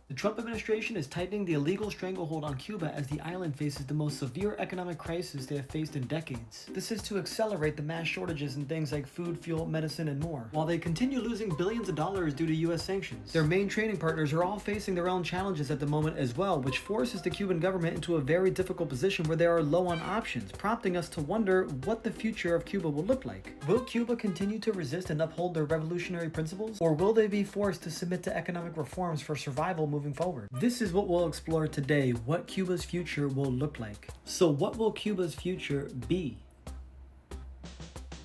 The Trump administration is tightening the illegal stranglehold on Cuba as the island faces the most severe economic crisis they have faced in decades. This is to accelerate the mass shortages in things like food, fuel, medicine, and more, while they continue losing billions of dollars due to US sanctions. Their main trading partners are all facing their own challenges at the moment as well, which forces the Cuban government into a very difficult position where they are low on options, prompting us to wonder what the future of Cuba will look like. Will Cuba continue to resist and uphold their revolutionary principles, or will they be forced to submit to economic reforms for survival moving forward? This is what we'll explore today, what Cuba's future will look like. So what will Cuba's future be?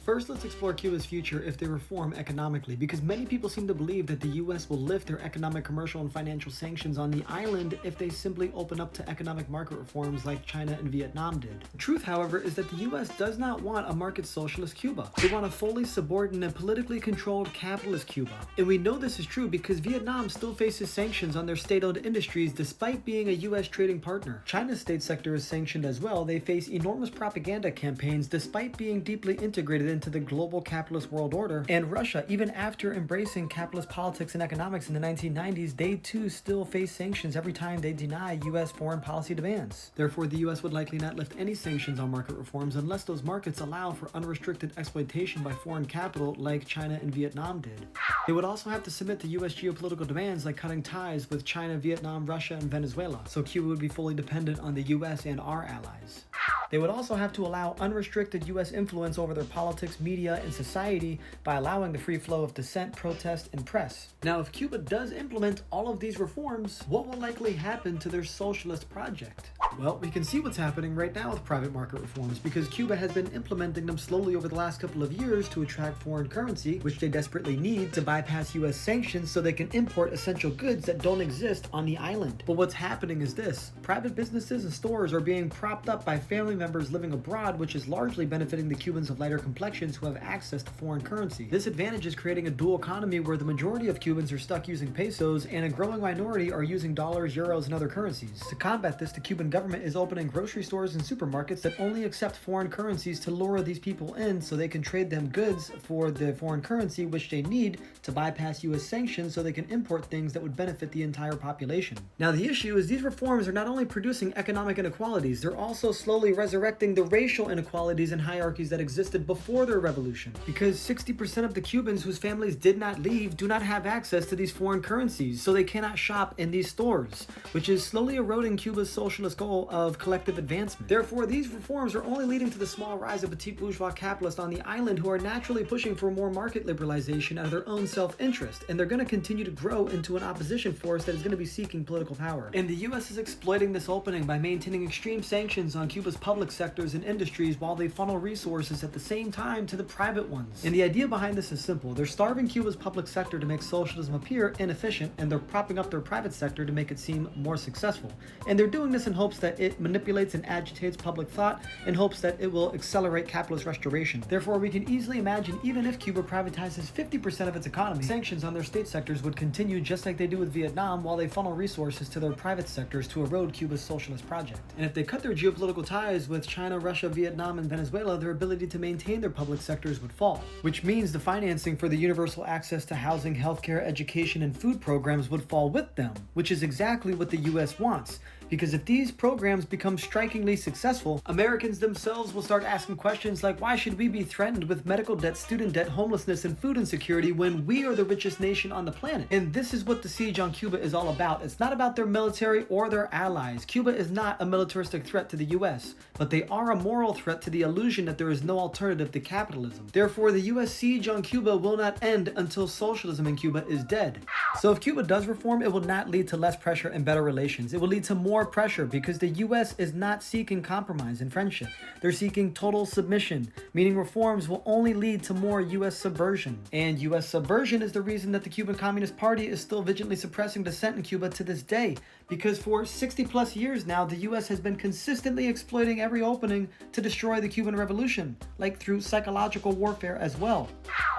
First, let's explore Cuba's future if they reform economically, because many people seem to believe that the US will lift their economic, commercial, and financial sanctions on the island if they simply open up to economic market reforms like China and Vietnam did. The truth, however, is that the US does not want a market socialist Cuba. They want a fully subordinate, politically controlled capitalist Cuba. And we know this is true because Vietnam still faces sanctions on their state-owned industries despite being a US trading partner. China's state sector is sanctioned as well. They face enormous propaganda campaigns despite being deeply integrated into the global capitalist world order. And Russia, even after embracing capitalist politics and economics in the 1990s, they too still face sanctions every time they deny US foreign policy demands. Therefore, the US would likely not lift any sanctions on market reforms unless those markets allow for unrestricted exploitation by foreign capital like China and Vietnam did. They would also have to submit to US geopolitical demands like cutting ties with China, Vietnam, Russia, and Venezuela, so Cuba would be fully dependent on the US and our allies. They would also have to allow unrestricted US influence over their politics, media, and society by allowing the free flow of dissent, protest, and press. Now, if Cuba does implement all of these reforms, what will likely happen to their socialist project? Well, we can see what's happening right now with private market reforms because Cuba has been implementing them slowly over the last couple of years to attract foreign currency, which they desperately need to bypass US sanctions so they can import essential goods that don't exist on the island. But what's happening is this: private businesses and stores are being propped up by family members living abroad, which is largely benefiting the Cubans of lighter complexions who have access to foreign currency. This advantage is creating a dual economy where the majority of Cubans are stuck using pesos and a growing minority are using dollars, euros, and other currencies. To combat this, the Cuban government is opening grocery stores and supermarkets that only accept foreign currencies to lure these people in so they can trade them goods for the foreign currency which they need to bypass US sanctions so they can import things that would benefit the entire population. Now, the issue is these reforms are not only producing economic inequalities, they're also slowly resurrecting the racial inequalities and hierarchies that existed before their revolution, because 60% of the Cubans whose families did not leave do not have access to these foreign currencies, so they cannot shop in these stores, which is slowly eroding Cuba's socialist goal of collective advancement. Therefore, these reforms are only leading to the small rise of petite bourgeois capitalists on the island who are naturally pushing for more market liberalization out of their own self-interest, and they're going to continue to grow into an opposition force that is going to be seeking political power. And the US is exploiting this opening by maintaining extreme sanctions on Cuba's public sectors and industries while they funnel resources at the same time to the private ones. And the idea behind this is simple. They're starving Cuba's public sector to make socialism appear inefficient, and they're propping up their private sector to make it seem more successful. And they're doing this in hopes that it manipulates and agitates public thought in hopes that it will accelerate capitalist restoration. Therefore, we can easily imagine even if Cuba privatizes 50% of its economy, sanctions on their state sectors would continue just like they do with Vietnam while they funnel resources to their private sectors to erode Cuba's socialist project. And if they cut their geopolitical ties with China, Russia, Vietnam, and Venezuela, their ability to maintain their public sectors would fall, which means the financing for the universal access to housing, healthcare, education, and food programs would fall with them, which is exactly what the US wants. Because if these programs become strikingly successful, Americans themselves will start asking questions like, why should we be threatened with medical debt, student debt, homelessness, and food insecurity when we are the richest nation on the planet? And this is what the siege on Cuba is all about. It's not about their military or their allies. Cuba is not a militaristic threat to the US, but they are a moral threat to the illusion that there is no alternative to capitalism. Therefore, the US siege on Cuba will not end until socialism in Cuba is dead. So if Cuba does reform, it will not lead to less pressure and better relations. It will lead to more pressure because the US is not seeking compromise and friendship. They're seeking total submission, meaning reforms will only lead to more US subversion. And US subversion is the reason that the Cuban Communist Party is still vigilantly suppressing dissent in Cuba to this day, because for 60 plus years now, the US has been consistently exploiting every opening to destroy the Cuban Revolution, like through psychological warfare as well.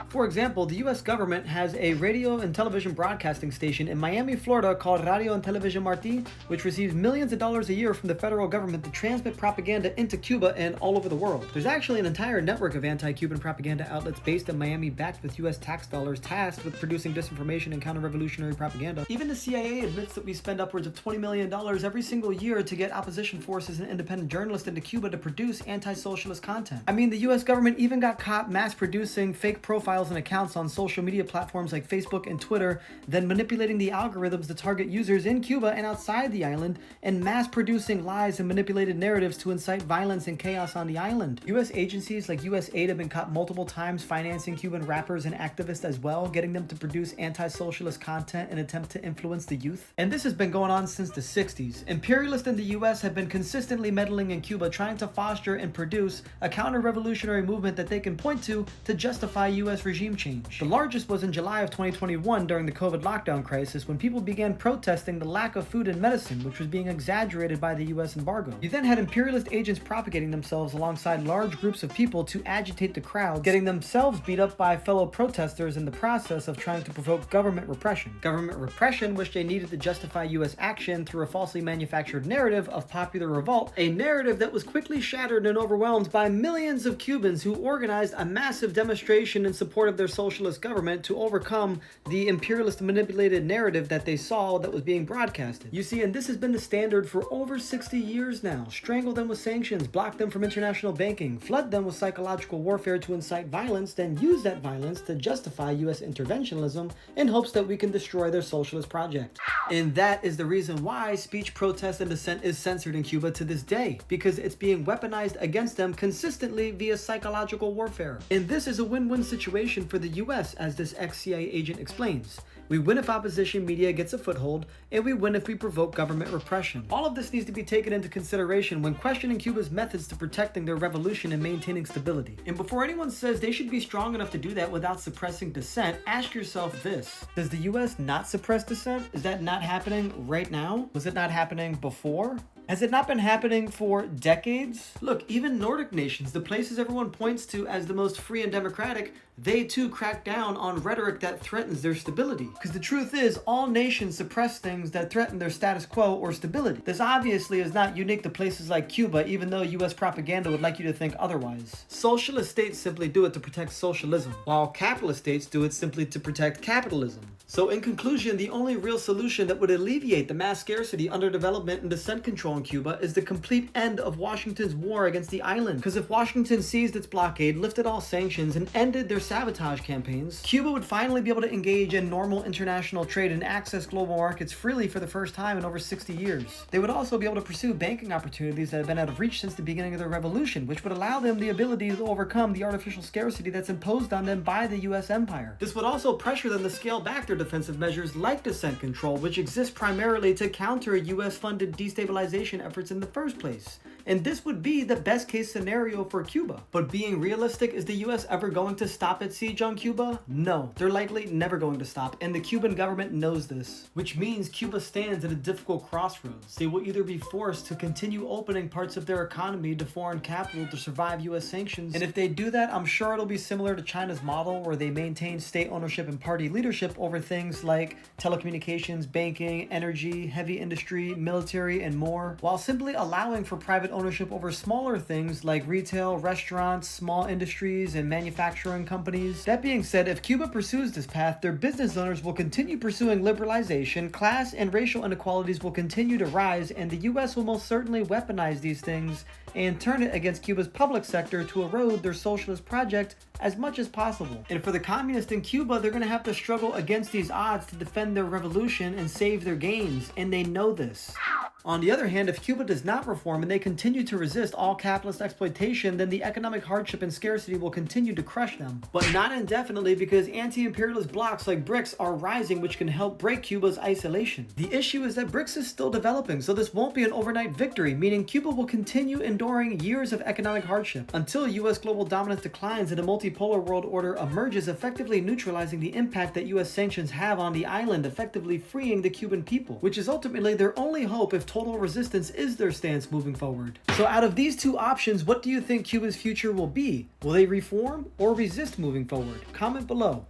For example, the US government has a radio and television broadcasting station in Miami, Florida called Radio and Television Marti, which receives millions of dollars a year from the federal government to transmit propaganda into Cuba and all over the world. There's actually an entire network of anti-Cuban propaganda outlets based in Miami backed with US tax dollars tasked with producing disinformation and counter-revolutionary propaganda. Even the CIA admits that we spend upwards of $20 million every single year to get opposition forces and independent journalists into Cuba to produce anti-socialist content. I mean, the US government even got caught mass-producing fake profiles and accounts on social media platforms like Facebook and Twitter, then manipulating the algorithms to target users in Cuba and outside the island, and mass-producing lies and manipulated narratives to incite violence and chaos on the island. US agencies like USAID have been caught multiple times financing Cuban rappers and activists as well, getting them to produce anti-socialist content in an attempt to influence the youth. And this has been going on since the 60s. Imperialists in the US have been consistently meddling in Cuba, trying to foster and produce a counter-revolutionary movement that they can point to justify US regime change. The largest was in July of 2021 during the COVID lockdown crisis, when people began protesting the lack of food and medicine, which was being exaggerated by the US embargo. You then had imperialist agents propagating themselves alongside large groups of people to agitate the crowds, getting themselves beat up by fellow protesters in the process of trying to provoke government repression. Government repression, which they needed to justify US action through a falsely manufactured narrative of popular revolt, a narrative that was quickly shattered and overwhelmed by millions of Cubans who organized a massive demonstration in support of their socialist government to overcome the imperialist manipulated narrative that they saw that was being broadcasted. You see, and this has been the standard for over 60 years now. Strangle them with sanctions, block them from international banking, flood them with psychological warfare to incite violence, then use that violence to justify US interventionism in hopes that we can destroy their socialist project. And that is the reason why speech, protest, and dissent is censored in Cuba to this day, because it's being weaponized against them consistently via psychological warfare. And this is a win-win situation for the US, as this ex-CIA agent explains. We win if opposition media gets a foothold, and we win if we provoke government repression. All of this needs to be taken into consideration when questioning Cuba's methods to protecting their revolution and maintaining stability. And before anyone says they should be strong enough to do that without suppressing dissent, ask yourself this. Does the US not suppress dissent? Is that not happening right now? Was it not happening before? Has it not been happening for decades? Look, even Nordic nations, the places everyone points to as the most free and democratic, they too crack down on rhetoric that threatens their stability. Because the truth is, all nations suppress things that threaten their status quo or stability. This obviously is not unique to places like Cuba, even though US propaganda would like you to think otherwise. Socialist states simply do it to protect socialism, while capitalist states do it simply to protect capitalism. So in conclusion, the only real solution that would alleviate the mass scarcity, underdevelopment, and dissent control in Cuba is the complete end of Washington's war against the island. Because if Washington seized its blockade, lifted all sanctions, and ended their sabotage campaigns, Cuba would finally be able to engage in normal international trade and access global markets freely for the first time in over 60 years. They would also be able to pursue banking opportunities that have been out of reach since the beginning of their revolution, which would allow them the ability to overcome the artificial scarcity that's imposed on them by the US empire. This would also pressure them to scale back their defensive measures like dissent control, which exist primarily to counter US-funded destabilization efforts in the first place. And this would be the best case scenario for Cuba. But being realistic, is the US ever going to stop its siege on Cuba? No, they're likely never going to stop, and the Cuban government knows this. Which means Cuba stands at a difficult crossroads. They will either be forced to continue opening parts of their economy to foreign capital to survive US sanctions, and if they do that, I'm sure it'll be similar to China's model, where they maintain state ownership and party leadership over things like telecommunications, banking, energy, heavy industry, military, and more, while simply allowing for private ownership over smaller things like retail, restaurants, small industries, and manufacturing companies. That being said, if Cuba pursues this path, their business owners will continue pursuing liberalization, class and racial inequalities will continue to rise, and the US will most certainly weaponize these things and turn it against Cuba's public sector to erode their socialist project as much as possible. And for the communists in Cuba, they're going to have to struggle against these odds to defend their revolution and save their gains, and they know this. On the other hand, if Cuba does not reform and they continue to resist all capitalist exploitation, then the economic hardship and scarcity will continue to crush them. But not indefinitely, because anti-imperialist blocs like BRICS are rising, which can help break Cuba's isolation. The issue is that BRICS is still developing, so this won't be an overnight victory, meaning Cuba will continue enduring years of economic hardship until US global dominance declines and a multipolar world order emerges, effectively neutralizing the impact that US sanctions have on the island, effectively freeing the Cuban people, which is ultimately their only hope if total resistance is their stance moving forward. So out of these two options, what do you think Cuba's future will be? Will they reform or resist moving forward? Comment below.